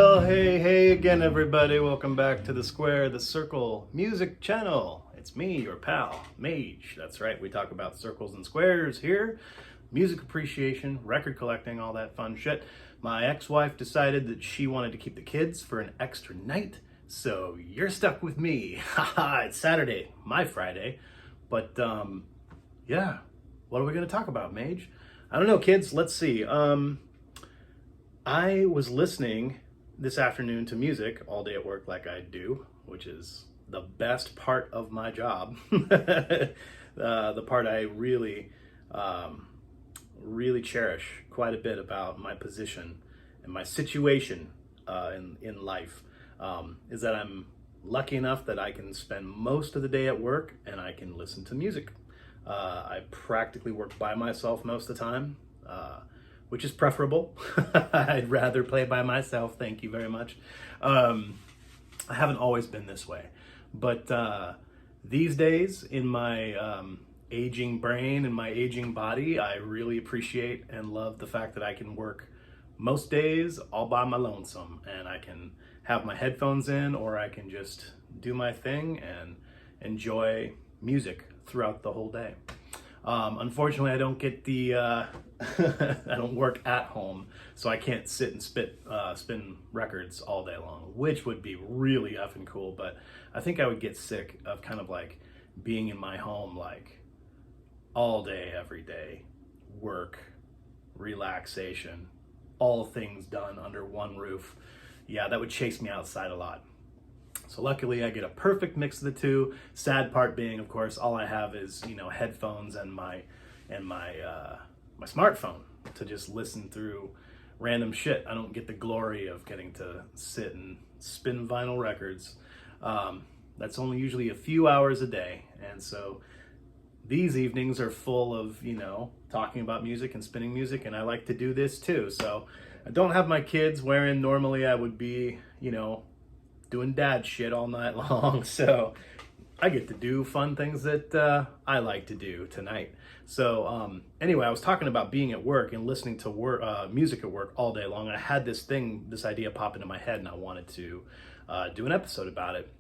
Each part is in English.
Well, hey again, everybody. Welcome back to the Square, the Circle Music Channel. It's me, your pal, Mage. That's right, we talk about circles and squares here. Music appreciation, record collecting, all that fun shit. My ex-wife decided that she wanted to keep the kids for an extra night, so you're stuck with me. Haha, it's Saturday, my Friday. But, yeah, what are we going to talk about, Mage? I don't know, kids. Let's see. I was listening this afternoon to music all day at work like I do, which is the best part of my job. The part I really cherish quite a bit about my position and my situation in life is that I'm lucky enough that I can spend most of the day at work and I can listen to music. I practically work by myself most of the time. Which is preferable. I'd rather play by myself, thank you very much. I haven't always been this way, but these days in my aging brain and my aging body, I really appreciate and love the fact that I can work most days all by my lonesome, and I can have my headphones in, or I can just do my thing and enjoy music throughout the whole day. Unfortunately, I don't get the, I don't work at home, so I can't sit and spin records all day long, which would be really effing cool, but I think I would get sick of kind of like being in my home, like all day, every day, work, relaxation, all things done under one roof. Yeah, that would chase me outside a lot. So luckily I get a perfect mix of the two. Sad part being, of course, all I have is, headphones and my smartphone to just listen through random shit. I don't get the glory of getting to sit and spin vinyl records. That's only usually a few hours a day. And so these evenings are full of, talking about music and spinning music, and I like to do this too. So I don't have my kids wherein normally I would be, doing dad shit all night long, so I get to do fun things that I like to do tonight. So anyway, I was talking about being at work and listening to music at work all day long. I had this idea pop into my head, and I wanted to do an episode about it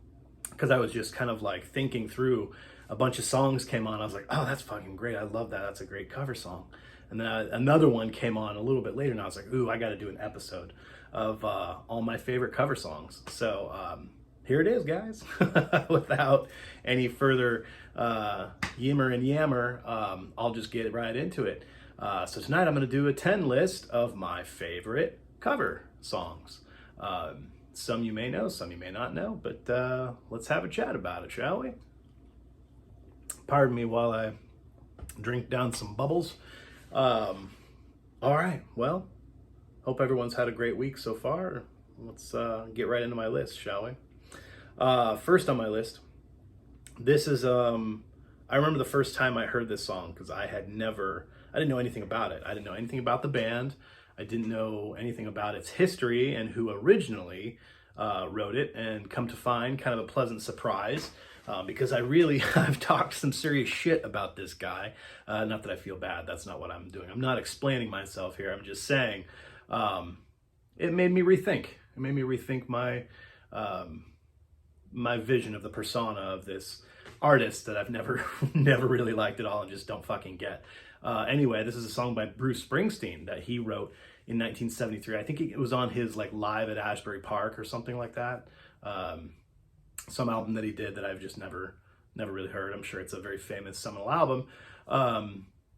because I was just kind of like thinking through. A bunch of songs came on. I was like, oh, that's fucking great. I love that. That's a great cover song. And then another one came on a little bit later, and I was like, ooh, I got to do an episode of all my favorite cover songs. So here it is, guys. Without any further yammer and yammer, I'll just get right into it. So tonight I'm going to do a 10 list of my favorite cover songs. Some you may know, some you may not know, but let's have a chat about it, shall we? Pardon me while I drink down some bubbles. All right, well, hope everyone's had a great week so far. Let's get right into my list, shall we? First on my list, this is, I remember the first time I heard this song because I didn't know anything about it. I didn't know anything about the band. I didn't know anything about its history and who originally wrote it, and come to find, kind of a pleasant surprise. Because I've talked some serious shit about this guy. Not that I feel bad, that's not what I'm doing. I'm not explaining myself here, I'm just saying it made me rethink. It made me rethink my my vision of the persona of this artist that I've never really liked at all and just don't fucking get. Anyway, this is a song by Bruce Springsteen that he wrote in 1973. I think it was on his like Live at Asbury Park or something like that. Some album that he did that I've just never really heard. I'm sure it's a very famous seminal album,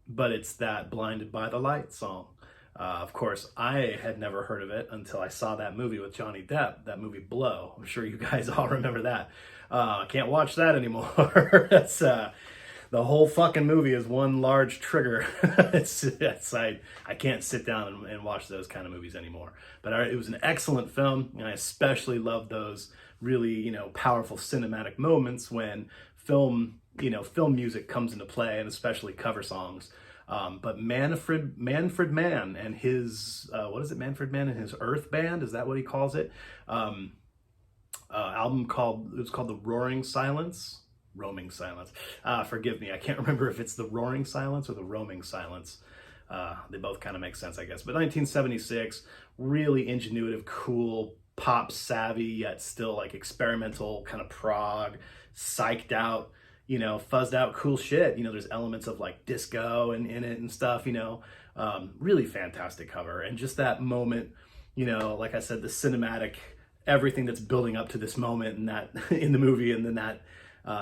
but it's that Blinded by the Light song. Of course, I had never heard of it until I saw that movie with Johnny Depp, that movie Blow. I'm sure you guys all remember that. I can't watch that anymore. That's the whole fucking movie is one large trigger. I can't sit down and watch those kind of movies anymore. But it was an excellent film, and I especially love those really, powerful cinematic moments when film music comes into play, and especially cover songs. But Manfred Mann and his, Manfred Mann and his Earth Band, is that what he calls it? Album it was called The Roaring Silence. Roaming Silence. Forgive me, I can't remember if it's The Roaring Silence or The Roaming Silence. They both kind of make sense, I guess. But 1976, really ingenuitive, cool pop savvy, yet still like experimental kind of prog, psyched out, you know, fuzzed out cool shit. You know, there's elements of like disco and in it and stuff, you know. Really fantastic cover. And just that moment, you know, like I said, the cinematic, everything that's building up to this moment and that in the movie, and then that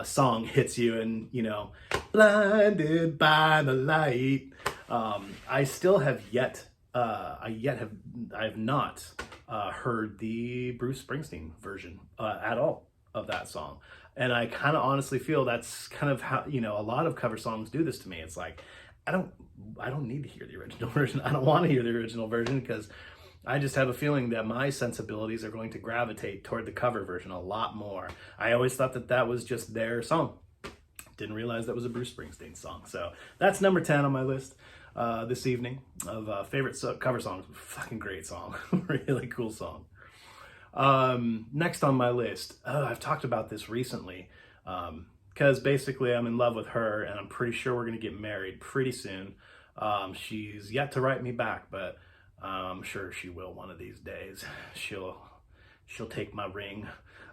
song hits you, and you know, blinded by the light. I still have yet, I have not heard the Bruce Springsteen version at all of that song. And I kind of honestly feel that's kind of how, you know, a lot of cover songs do this to me. It's like, I don't need to hear the original version. I don't want to hear the original version, because I just have a feeling that my sensibilities are going to gravitate toward the cover version a lot more. I always thought that that was just their song. Didn't realize that was a Bruce Springsteen song. So that's number 10 on my list this evening of favorite cover songs. Fucking great song. Really cool song. Next on my list, I've talked about this recently, because basically I'm in love with her, and I'm pretty sure we're going to get married pretty soon. She's yet to write me back, but I'm sure she will one of these days. She'll take my ring.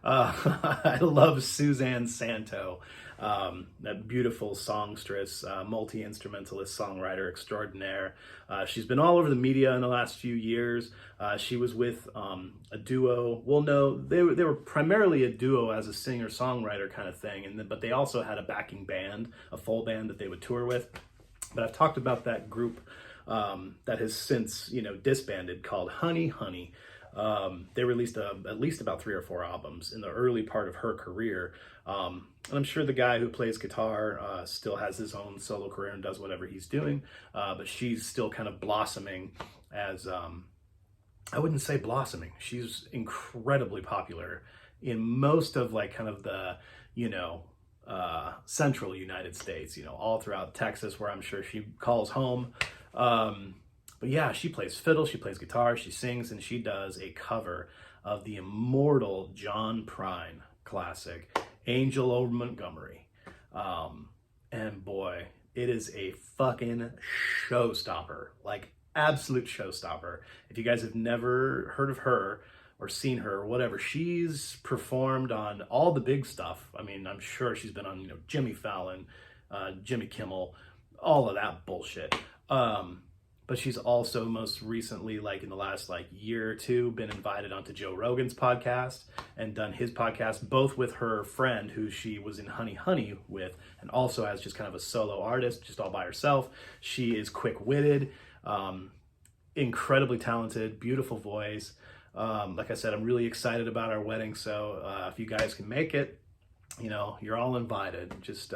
I love Suzanne Santo, that beautiful songstress, multi-instrumentalist, songwriter extraordinaire. She's been all over the media in the last few years. She was with a duo. Well, no, they were primarily a duo as a singer-songwriter kind of thing, but they also had a backing band, a full band that they would tour with. But I've talked about that group that has since, you know, disbanded, called Honey Honey. They released at least about 3 or 4 albums in the early part of her career. And I'm sure the guy who plays guitar still has his own solo career and does whatever he's doing. But she's still kind of blossoming as, I wouldn't say blossoming. She's incredibly popular in most of like kind of the, you know, central United States, you know, all throughout Texas, where I'm sure she calls home. But yeah, she plays fiddle, she plays guitar, she sings, and she does a cover of the immortal John Prine classic, Angel Over Montgomery. And boy, it is a fucking showstopper, like absolute showstopper. If you guys have never heard of her or seen her or whatever, she's performed on all the big stuff. I mean, I'm sure she's been on, you know, Jimmy Fallon, Jimmy Kimmel, all of that bullshit. But she's also most recently, like in the last like year or two, been invited onto Joe Rogan's podcast and done his podcast, both with her friend who she was in Honey Honey with, and also as just kind of a solo artist, just all by herself. She is quick-witted, incredibly talented, beautiful voice. Like I said, I'm really excited about our wedding. So if you guys can make it, you know, you're all invited. Just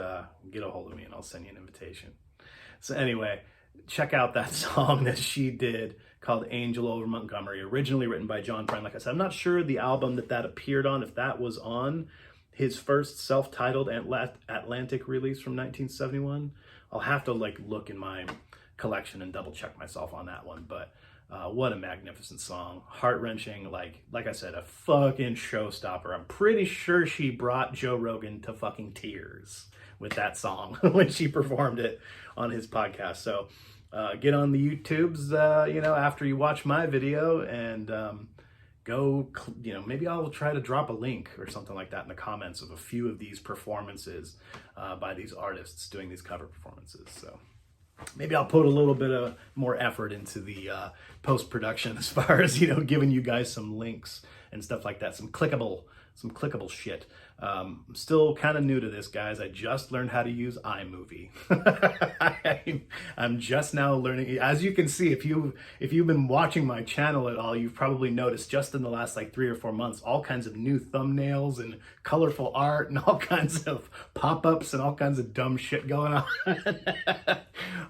get a hold of me and I'll send you an invitation. So anyway, check out that song that she did called Angel Over Montgomery, originally written by John Prine. Like I said, I'm not sure the album that appeared on, if that was on his first self-titled Atlantic release from 1971. I'll have to like look in my collection and double check myself on that one. But what a magnificent song. Heart-wrenching, like I said, a fucking showstopper. I'm pretty sure she brought Joe Rogan to fucking tears with that song when she performed it on his podcast. So get on the YouTubes, you know, after you watch my video, and go, you know, maybe I'll try to drop a link or something like that in the comments of a few of these performances by these artists doing these cover performances. So maybe I'll put a little bit of more effort into the post-production as far as, you know, giving you guys some links and stuff like that, some clickable shit. I'm still kind of new to this, guys. I just learned how to use iMovie. I'm just now learning. As you can see, if you've been watching my channel at all, you've probably noticed just in the last like 3 or 4 months, all kinds of new thumbnails and colorful art and all kinds of pop-ups and all kinds of dumb shit going on.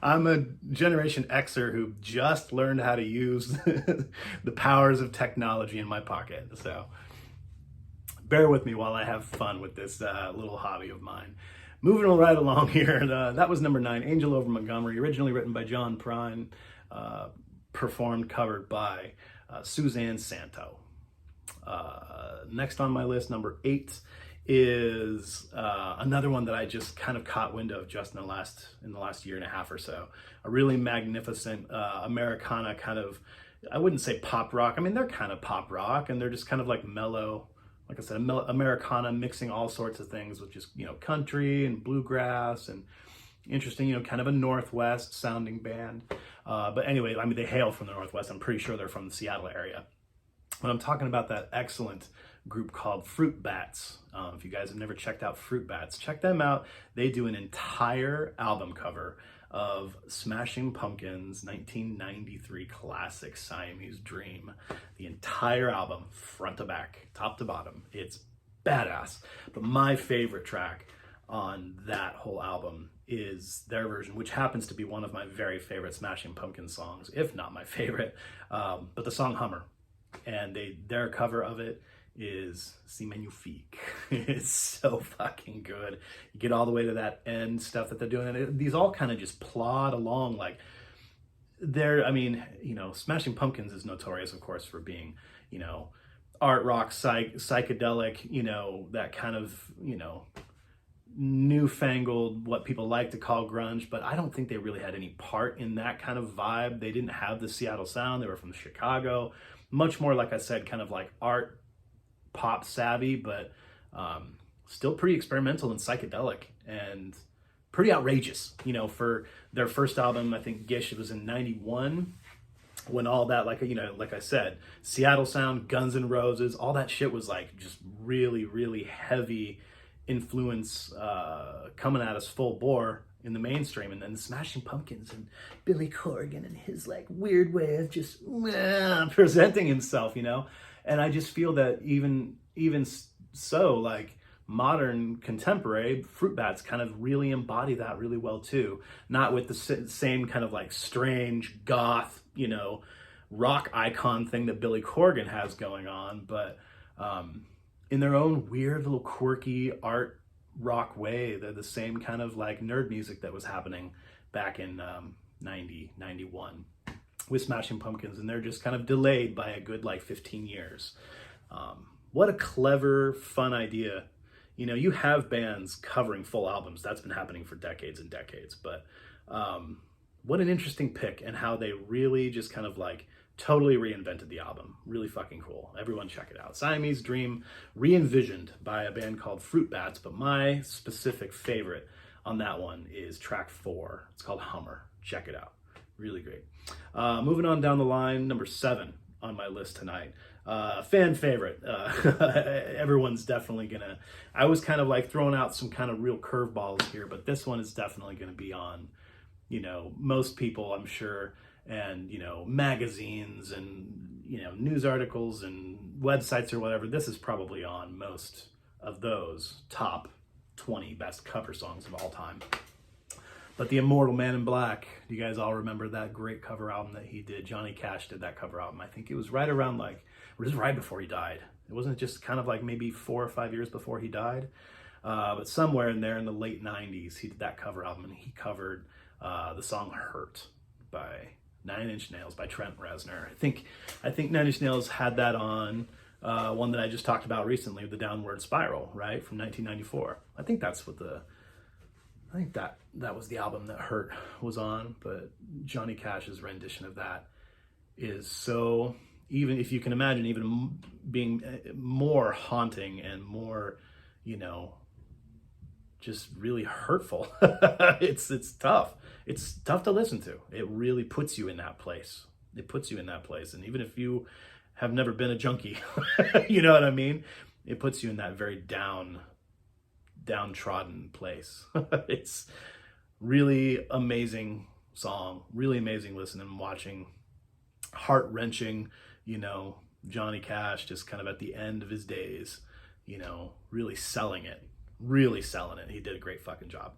I'm a Generation Xer who just learned how to use the powers of technology in my pocket. So bear with me while I have fun with this little hobby of mine. Moving right along here, that was number 9, Angel Over Montgomery, originally written by John Prine, performed, covered by Suzanne Santo. Next on my list, number 8, is another one that I just kind of caught wind of just in the last year and a half or so. A really magnificent Americana kind of I wouldn't say pop rock. I mean, they're kind of pop rock, and they're just kind of like mellow, like I said, Americana, mixing all sorts of things with just, country and bluegrass and interesting, kind of a Northwest sounding band. But anyway, I mean, they hail from the Northwest. I'm pretty sure they're from the Seattle area. When I'm talking about that excellent group called Fruit Bats, if you guys have never checked out Fruit Bats, check them out. They do an entire album cover of Smashing Pumpkins' 1993 classic Siamese Dream. The entire album, front to back, top to bottom. It's badass. But my favorite track on that whole album is their version, which happens to be one of my very favorite Smashing Pumpkins songs, if not my favorite, but the song Hummer. And their cover of it is C'est Magnifique. It's so fucking good. You get all the way to that end stuff that they're doing, and these all kind of just plod along like Smashing Pumpkins is notorious, of course, for being, art rock, psychedelic, that kind of, newfangled, what people like to call grunge, but I don't think they really had any part in that kind of vibe. They didn't have the Seattle sound. They were from Chicago. Much more, like I said, kind of like art pop savvy, but still pretty experimental and psychedelic and pretty outrageous, for their first album. I think Gish, it was in 91, when all that, like I said, Seattle sound, Guns N' Roses, all that shit was like just really, really heavy influence coming at us full bore in the mainstream. And then the Smashing Pumpkins and Billy Corgan and his like weird way of just presenting himself, and I just feel that even so, like modern contemporary Fruit Bats kind of really embody that really well too. Not with the same kind of like strange goth, rock icon thing that Billy Corgan has going on, but in their own weird little quirky art rock way. They're the same kind of like nerd music that was happening back in 91 with Smashing Pumpkins, and they're just kind of delayed by a good like 15 years. What a clever, fun idea. You have bands covering full albums. That's been happening for decades and decades, but what an interesting pick, and how they really just kind of like totally reinvented the album. Really fucking cool. Everyone check it out. Siamese Dream, re-envisioned by a band called Fruit Bats, but my specific favorite on that one is track 4. It's called Hummer. Check it out. Really great. Moving on down the line, number 7 on my list tonight. Fan favorite. Everyone's definitely gonna... I was kind of like throwing out some kind of real curveballs here, but this one is definitely gonna be on, most people, I'm sure, and magazines and news articles and websites or whatever. This is probably on most of those top 20 best cover songs of all time. But the Immortal Man in Black, do you guys all remember that great cover album that he did? Johnny Cash did that cover album. I think it was right around just right before he died. It wasn't just kind of like maybe 4 or 5 years before he died, but somewhere in there in the late 90s, he did that cover album, and he covered the song Hurt by 9 Inch Nails by Trent Reznor. I think 9 Inch Nails had that on one that I just talked about recently, The Downward Spiral, right, from 1994. I think that was the album that Hurt was on, but Johnny Cash's rendition of that is so, even if you can imagine, even being more haunting and more, just really hurtful. It's tough. It's tough to listen to. It really puts you in that place. And even if you have never been a junkie, you know what I mean? It puts you in that very downtrodden place. It's really amazing song, really amazing listening and watching, heart-wrenching, Johnny Cash just kind of at the end of his days, really selling it. He did a great fucking job.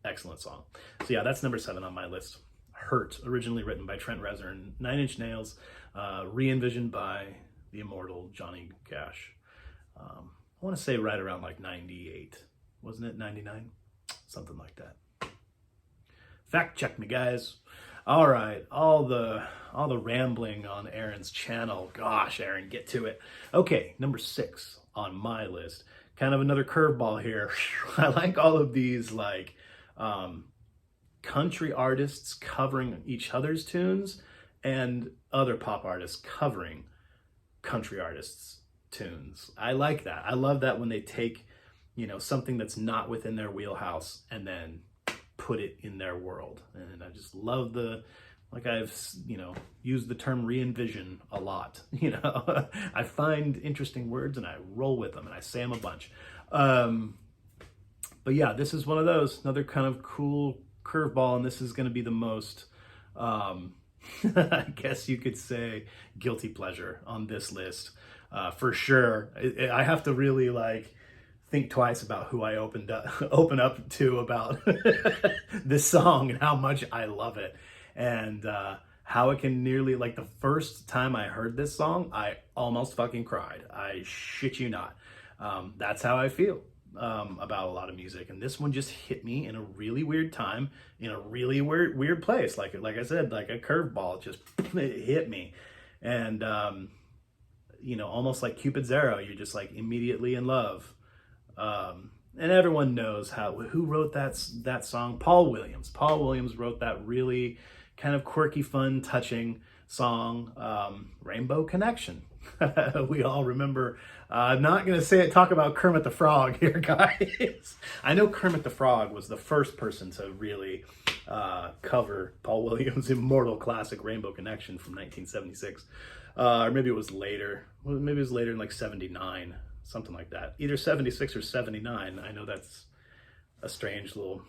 Excellent song. So yeah, that's number 7 on my list. Hurt, originally written by Trent Reznor and 9 Inch Nails, re-envisioned by the immortal Johnny Cash. I want to say right around like 98. Wasn't it 99? Something like that. Fact check me, guys. All right, all the rambling on Aaron's channel. Gosh, Aaron, get to it. Okay, number 6 on my list. Kind of another curveball here. I like all of these like country artists covering each other's tunes and other pop artists covering country artists' tunes. I like that. I love that when they take, something that's not within their wheelhouse and then put it in their world. And I just love I've, used the term re-envision a lot. I find interesting words and I roll with them and I say them a bunch. But yeah, this is one of those, another kind of cool curveball, and this is going to be the most, I guess you could say, guilty pleasure on this list, for sure. I have to really think twice about who I open up to about this song and how much I love it, and how it can nearly, the first time I heard this song, I almost fucking cried. I shit you not. That's how I feel about a lot of music, and this one just hit me in a really weird time, in a really weird place. Like I said, like a curveball, just it hit me, and almost like Cupid's arrow, you're just immediately in love. And everyone knows who wrote that song. Paul Williams. Paul Williams wrote that really kind of quirky, fun, touching song, Rainbow Connection. We all remember. I'm not going to talk about Kermit the Frog here, guys. I know Kermit the Frog was the first person to really cover Paul Williams' immortal classic Rainbow Connection from 1976. Or maybe it was later. Maybe it was later in 79, something like that. Either 76 or 79. I know that's a strange little,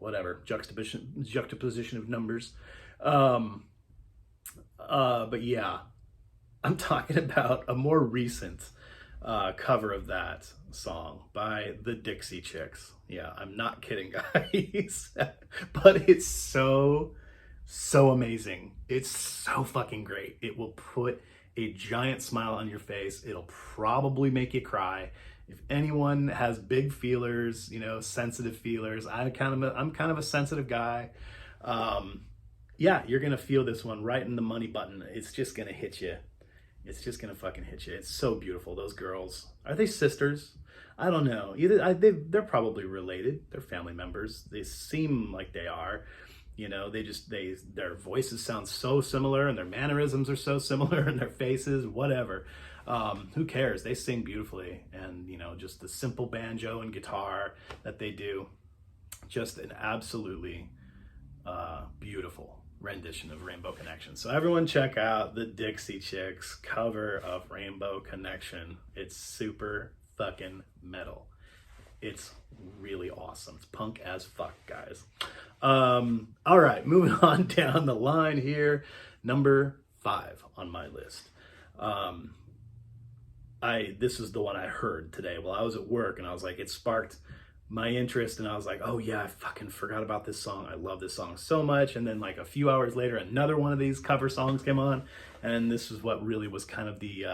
whatever, juxtaposition of numbers. But yeah, I'm talking about a more recent cover of that song by the Dixie Chicks. Yeah, I'm not kidding, guys. But it's so amazing. It's so fucking great. It will put a giant smile on your face. It'll probably make you cry. If anyone has big feelers, sensitive feelers, I'm kind of a sensitive guy. Yeah, you're gonna feel this one right in the money button. It's just gonna hit you. It's just gonna fucking hit you. It's so beautiful. Those girls, are they sisters? I don't know. They're probably related. They're family members. They seem like they are. Their voices sound so similar, and their mannerisms are so similar, and their faces, whatever. Who cares? They sing beautifully, and just the simple banjo and guitar that they do, just an absolutely beautiful rendition of Rainbow Connection. So everyone check out the Dixie Chicks cover of Rainbow Connection. It's super fucking metal. It's really awesome. It's punk as fuck, guys. All right, moving on down the line here. Number 5 on my list. This is the one I heard today while I was at work, and I was it sparked my interest, and I was oh yeah, I fucking forgot about this song. I love this song so much. And then a few hours later, another one of these cover songs came on, and this is what really was kind of the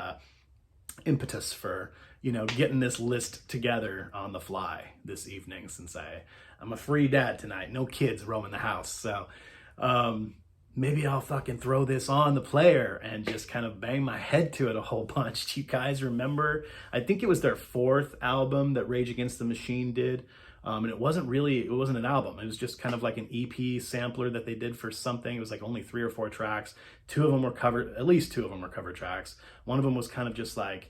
impetus for getting this list together on the fly this evening, since I'm a free dad tonight, no kids roaming the house. So maybe I'll fucking throw this on the player and just kind of bang my head to it a whole bunch. Do you guys remember? I think it was their 4th album that Rage Against the Machine did. And it wasn't an album. It was just kind of an EP sampler that they did for something. It was only 3 or 4 tracks. At least 2 of them were cover tracks. One of them was kind of just I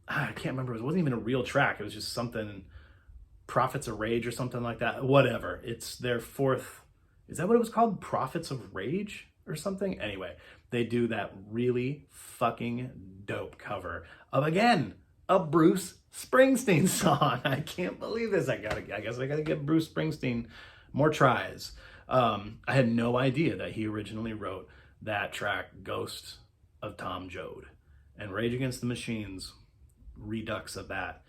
can't remember. It wasn't even a real track. It was just something, Prophets of Rage or something like that. Whatever. It's their 4th. Is that what it was called? Prophets of Rage or something? Anyway, they do that really fucking dope cover of, again, a Bruce Springsteen song. I can't believe this. I guess I gotta give Bruce Springsteen more tries. I had no idea that he originally wrote that track, Ghost of Tom Joad. And Rage Against the Machine's redux of that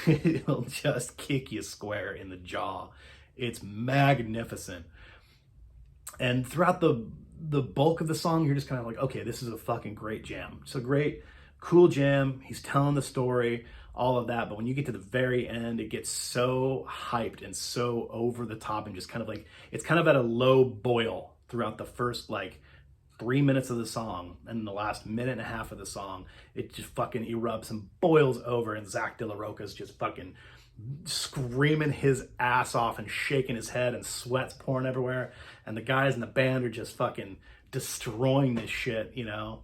it'll just kick you square in the jaw. It's magnificent. And throughout the bulk of the song, you're just kind of okay, this is a fucking great jam. It's a great, cool jam. He's telling the story, all of that. But when you get to the very end, it gets so hyped and so over the top, and just kind of it's kind of at a low boil throughout the first 3 minutes of the song, and the last minute and a half of the song, it just fucking erupts and boils over, and Zach De La Rocha's just fucking screaming his ass off and shaking his head and sweat's pouring everywhere. And the guys in the band are just fucking destroying this shit, you know.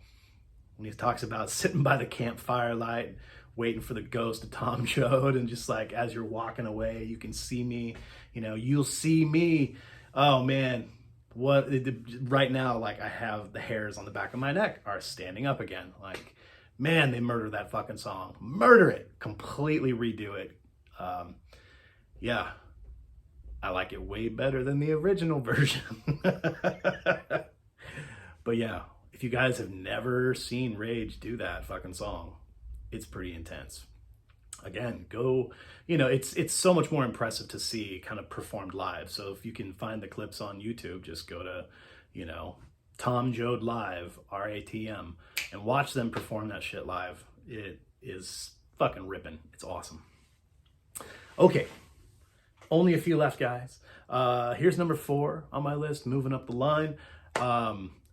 When he talks about sitting by the campfire light, waiting for the ghost of Tom Joad, and just like, as you're walking away, you can see me, you know, you'll see me. Oh man, right now, like, I have the hairs on the back of my neck are standing up again. Like, man, they murder that fucking song. Murder it. Completely redo it. Yeah, I like it way better than the original version. But yeah, if you guys have never seen Rage do that fucking song, it's pretty intense. Again, go, you know, it's so much more impressive to see kind of performed live. So if you can find the clips on YouTube, just go to, you know, Tom Joad Live, RATM, and watch them perform that shit live. It is fucking ripping. It's awesome. Okay, only a few left, guys. Here's number 4 on my list, moving up the line.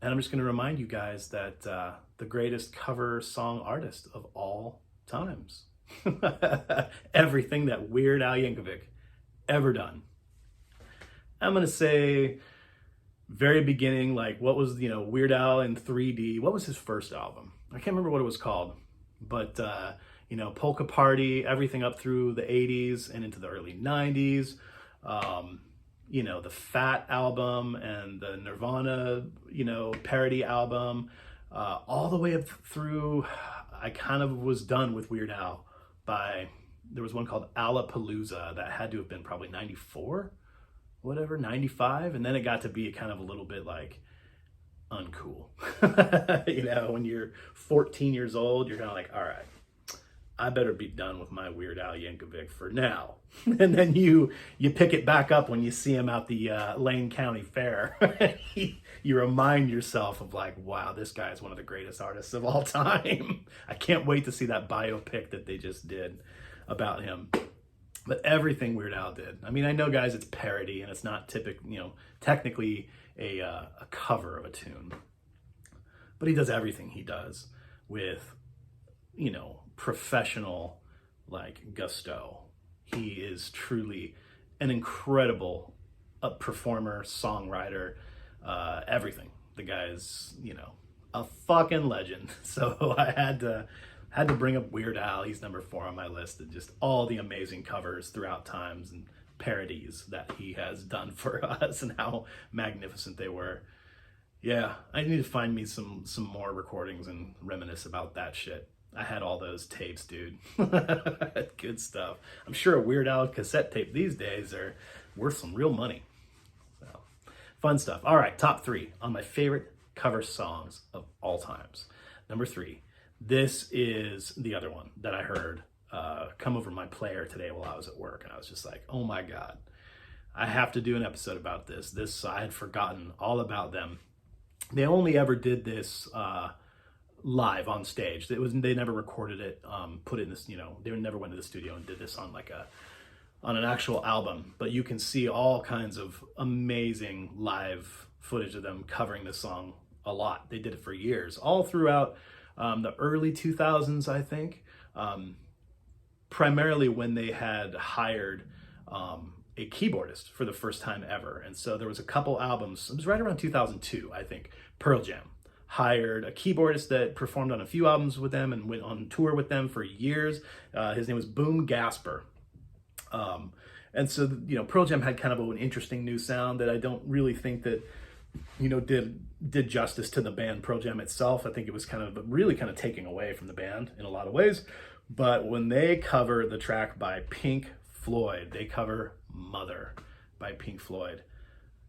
And I'm just going to remind you guys that the greatest cover song artist of all times. Everything that Weird Al Yankovic ever done. I'm going to say very beginning, like, what was, you know, Weird Al in 3D. What was his first album? I can't remember what it was called. But, you know, Polka Party, everything up through the 80s and into the early 90s. You know, the Fat album and the Nirvana, you know, parody album, all the way up through, I kind of was done with Weird Al there was one called Alapalooza that had to have been probably 94, whatever, 95. And then it got to be kind of a little bit like uncool. You know, when you're 14 years old, you're kind of like, all right, I better be done with my Weird Al Yankovic for now. And then you pick it back up when you see him at the Lane County Fair. You remind yourself of like, wow, this guy is one of the greatest artists of all time. I can't wait to see that biopic that they just did about him. But everything Weird Al did. I mean, I know, guys, it's parody and it's not technically a cover of a tune. But he does everything he does with, you know, professional, like, gusto. He is truly an incredible performer, songwriter, everything. The guy's, you know, a fucking legend. So I had to bring up Weird Al. He's number 4 on my list, and just all the amazing covers throughout times and parodies that he has done for us and how magnificent they were. Yeah, I need to find me some more recordings and reminisce about that shit. I had all those tapes, dude. Good stuff. I'm sure a Weird Al cassette tape these days are worth some real money. So, fun stuff. All right, top 3 on my favorite cover songs of all times. Number 3. This is the other one that I heard come over my player today while I was at work, and I was just like, oh my God, I have to do an episode about this. I had forgotten all about them. They only ever did this live on stage. They never recorded it, put it in this, you know, they never went to the studio and did this on an actual album. But you can see all kinds of amazing live footage of them covering this song a lot. They did it for years, all throughout the early 2000s, I think. Primarily when they had hired a keyboardist for the first time ever. And so there was a couple albums, it was right around 2002, I think. Pearl Jam hired a keyboardist that performed on a few albums with them and went on tour with them for years. His name was Boom Gasper. And so, you know, Pearl Jam had kind of an interesting new sound that I don't really think that, you know, did justice to the band Pearl Jam itself. I think it was really taking away from the band in a lot of ways. But when they cover the track by Pink Floyd, they cover Mother by Pink Floyd.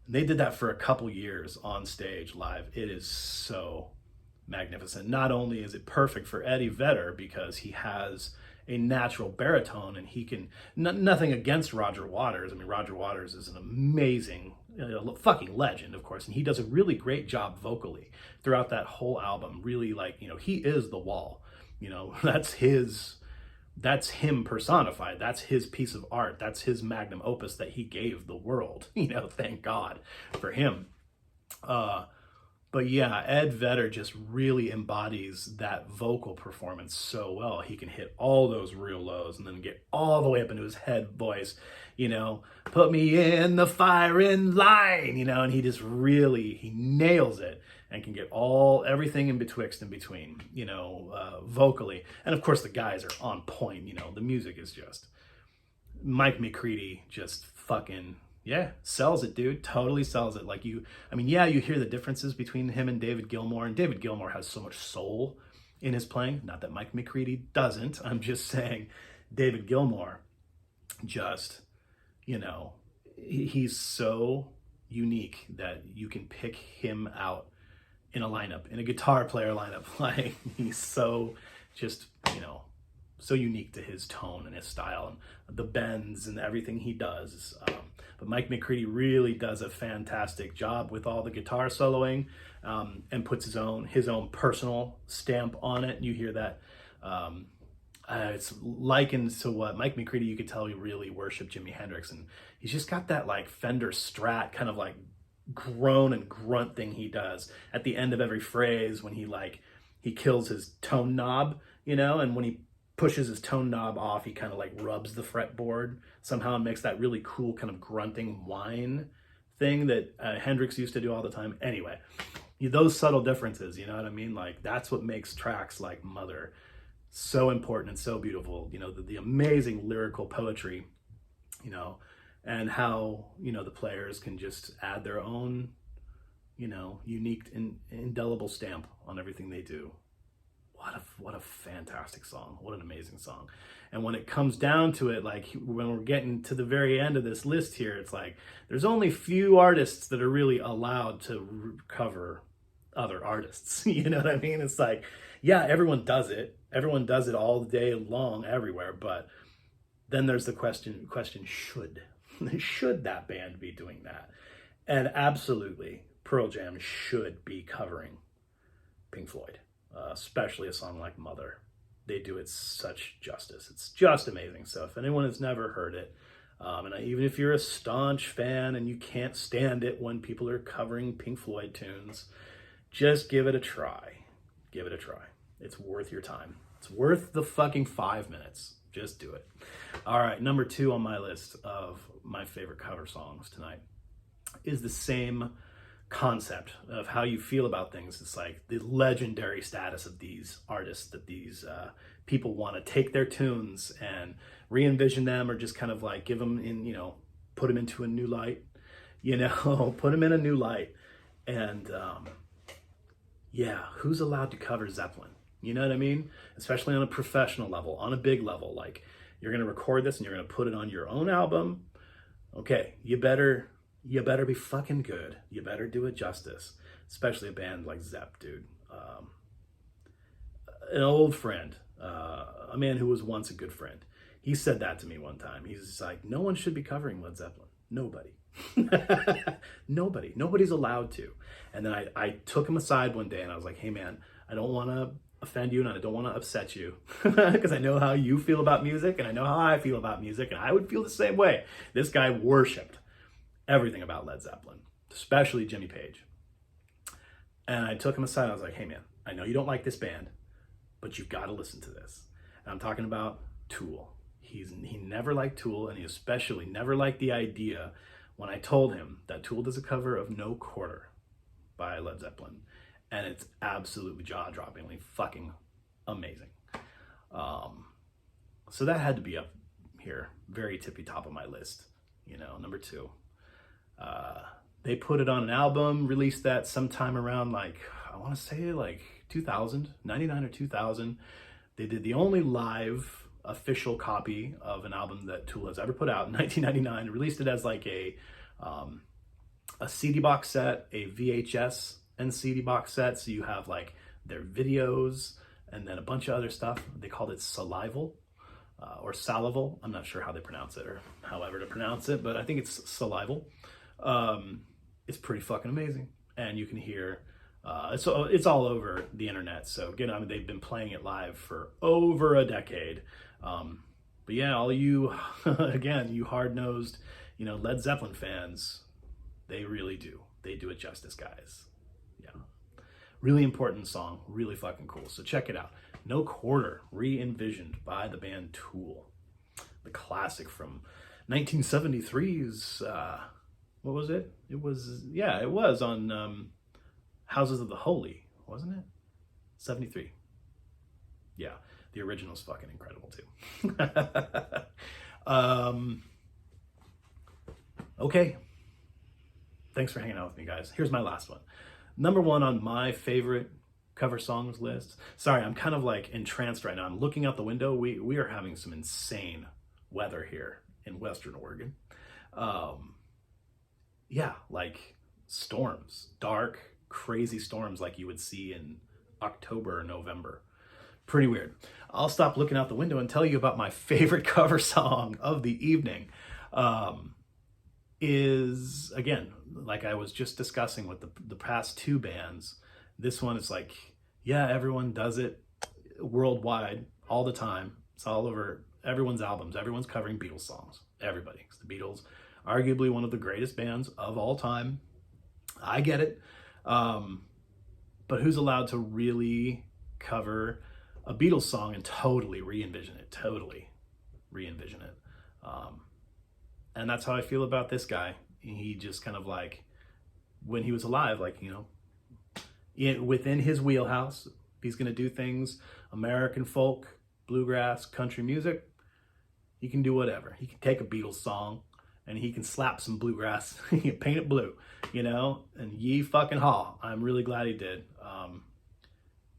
They did that for a couple years on stage live. It is so magnificent. Not only is it perfect for Eddie Vedder because he has a natural baritone and he can, nothing against Roger Waters. I mean, Roger Waters is an amazing fucking legend, of course, and he does a really great job vocally throughout that whole album. Really, like, you know, he is the Wall. You know, that's him personified. That's his piece of art. That's his magnum opus that he gave the world. You know, thank God for him. But yeah, Ed Vedder just really embodies that vocal performance so well. He can hit all those real lows and then get all the way up into his head voice, put me in the firing line, and he just really, he nails it and can get everything in betwixt and between, vocally. And of course the guys are on point, the music is just, Mike McCready just fucking, yeah, sells it, dude. Totally sells it. You hear the differences between him and David Gilmour, and David Gilmour has so much soul in his playing. Not that Mike McCready doesn't. I'm just saying David Gilmour just, he's so unique that you can pick him out in a lineup, in a guitar player lineup. Like, he's so just, so unique to his tone and his style and the bends and everything he does. But Mike McCready really does a fantastic job with all the guitar soloing, and puts his own personal stamp on it. You hear that. It's likened to what Mike McCready, you could tell he really worshiped Jimi Hendrix, and he's just got that like Fender Strat kind of like groan and grunt thing he does at the end of every phrase when he kills his tone knob, and when he pushes his tone knob off, he kind of like rubs the fretboard somehow and makes that really cool kind of grunting whine thing that Hendrix used to do all the time. Anyway, those subtle differences, you know what I mean? Like, that's what makes tracks like Mother so important and so beautiful. The amazing lyrical poetry, and how, the players can just add their own, unique and indelible stamp on everything they do. What a fantastic song. What an amazing song. And when it comes down to it, like when we're getting to the very end of this list here, it's like there's only few artists that are really allowed to cover other artists. You know what I mean? It's like, yeah, everyone does it. Everyone does it all day long everywhere. But then there's the question, should that band be doing that? And absolutely, Pearl Jam should be covering Pink Floyd. Especially a song like Mother. They do it such justice. It's just amazing. So if anyone has never heard it, and even if you're a staunch fan and you can't stand it when people are covering Pink Floyd tunes, just give it a try. Give it a try. It's worth your time. It's worth the fucking 5 minutes. Just do it. All right, number 2 on my list of my favorite cover songs tonight is the same concept of how you feel about things. It's like the legendary status of these artists, that these people want to take their tunes and re-envision them, or just kind of like give them in, put them into a new light, put them in a new light. And yeah, who's allowed to cover Zeppelin? You know what I mean? Especially on a professional level, on a big level. Like, you're going to record this and you're going to put it on your own album. Okay, you better be fucking good. You better do it justice, especially a band like Zepp, dude. An old friend, a man who was once a good friend, he said that to me one time. He's just like, no one should be covering Led Zeppelin. Nobody. Nobody's allowed to. And then I took him aside one day and I was like, hey man, I don't want to offend you and I don't want to upset you because I know how you feel about music and I know how I feel about music, and I would feel the same way. This guy worshipped everything about Led Zeppelin, especially Jimmy Page. And I took him aside and I was like, hey man, I know you don't like this band, but you've got to listen to this. And I'm talking about Tool. He never liked Tool, and he especially never liked the idea when I told him that Tool does a cover of No Quarter by Led Zeppelin. And it's absolutely jaw-droppingly fucking amazing. So that had to be up here, very tippy top of my list, number 2. They put it on an album, released that sometime around I want to say 2000, 99 or 2000. They did the only live official copy of an album that Tool has ever put out in 1999, released it as a CD box set, a VHS and CD box set. So you have their videos and then a bunch of other stuff. They called it Salival or Salival. I'm not sure how they pronounce it or however to pronounce it, but I think it's Salival. It's pretty fucking amazing. And you can hear, it's all over the internet. So again, they've been playing it live for over a decade. But yeah, all you, again, you hard-nosed, Led Zeppelin fans, they really do. They do it justice, guys. Yeah. Really important song, really fucking cool. So check it out. No Quarter, re-envisioned by the band Tool. The classic from 1973's, what was it? It was on Houses of the Holy, wasn't it? 73. Yeah, the original's fucking incredible too. Okay. Thanks for hanging out with me, guys. Here's my last one. Number one on my favorite cover songs list. Sorry, I'm kind of like entranced right now. I'm looking out the window. We are having some insane weather here in Western Oregon. Yeah, like storms, dark, crazy storms like you would see in October or November. Pretty weird. I'll stop looking out the window and tell you about my favorite cover song of the evening. Is, again, like I was just discussing with the past two bands, this one is like, yeah, everyone does it worldwide all the time. It's all over everyone's albums. Everyone's covering Beatles songs. Everybody. It's the Beatles, arguably one of the greatest bands of all time. I get it. But who's allowed to really cover a Beatles song and totally re-envision it? And that's how I feel about this guy. He just kind of like, when he was alive, like, you know, within his wheelhouse, he's going to do things, American folk, bluegrass, country music. He can do whatever. He can take a Beatles song and he can slap some bluegrass, he can paint it blue, you know, and ye fucking haw. I'm really glad he did.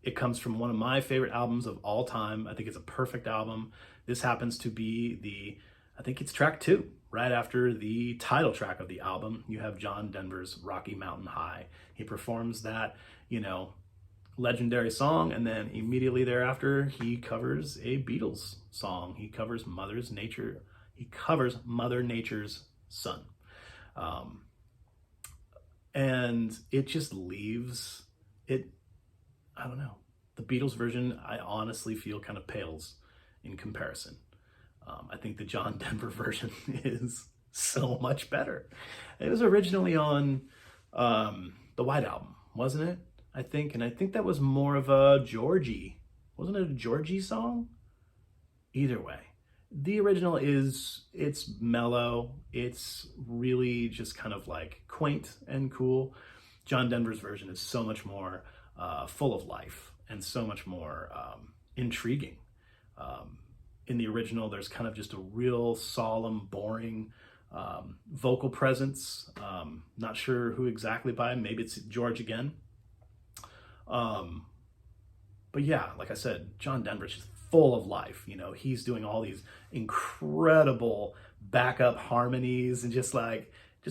It comes from one of my favorite albums of all time. I think it's a perfect album. This happens to be I think it's track 2, right after the title track of the album. You have John Denver's Rocky Mountain High. He performs that, you know, legendary song, and then immediately thereafter, he covers a Beatles song. He covers Mother Nature's Son. And it just leaves it, I don't know. The Beatles version, I honestly feel kind of pales in comparison. I think the John Denver version is so much better. It was originally on the White Album, wasn't it? I think that was more of a Georgie. Wasn't it a Georgie song? Either way, the original it's mellow. It's really just kind of like quaint and cool. John Denver's version is so much more full of life and so much more intriguing. In the original, there's kind of just a real solemn, boring vocal presence. Not sure who exactly by him. Maybe it's George again. But yeah, like I said, John Denver's just full of life. You know, he's doing all these incredible backup harmonies and just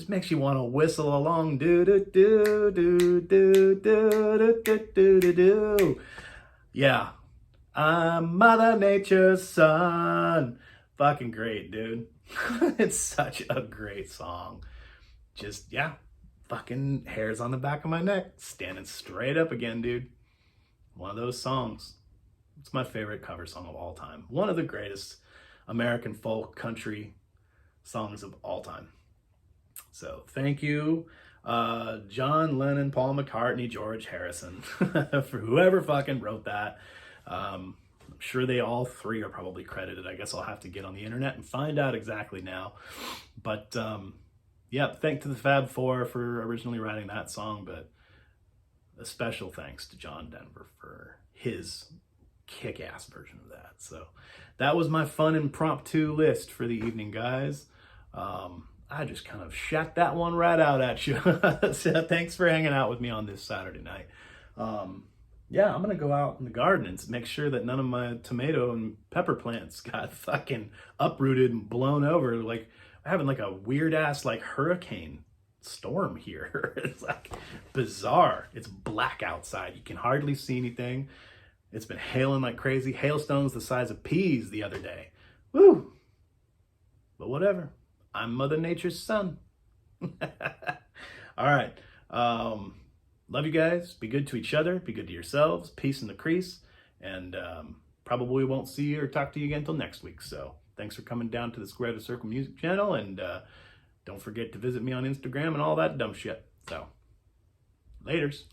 makes you want to whistle along. Do do do do do do do do do do. Yeah. I'm Mother Nature's son. Fucking great, dude. It's such a great song. Just, yeah, fucking hairs on the back of my neck. Standing straight up again, dude. One of those songs. It's my favorite cover song of all time. One of the greatest American folk country songs of all time. So thank you, John Lennon, Paul McCartney, George Harrison, for whoever fucking wrote that. I'm sure they all three are probably credited. I guess I'll have to get on the internet and find out exactly now. But yeah, thanks to the Fab Four for originally writing that song, but a special thanks to John Denver for his kick-ass version of that. So that was my fun impromptu list for the evening, guys. I just kind of shat that one right out at you. So thanks for hanging out with me on this Saturday night. Yeah, I'm going to go out in the garden and make sure that none of my tomato and pepper plants got fucking uprooted and blown over. Like, we're having like a weird ass like hurricane storm here. It's like bizarre. It's black outside. You can hardly see anything. It's been hailing like crazy. Hailstones the size of peas the other day. Woo! But whatever. I'm Mother Nature's son. All right. Love you guys. Be good to each other. Be good to yourselves. Peace in the crease. And probably won't see you or talk to you again until next week. So thanks for coming down to the Square to Circle music channel. And don't forget to visit me on Instagram and all that dumb shit. So laters.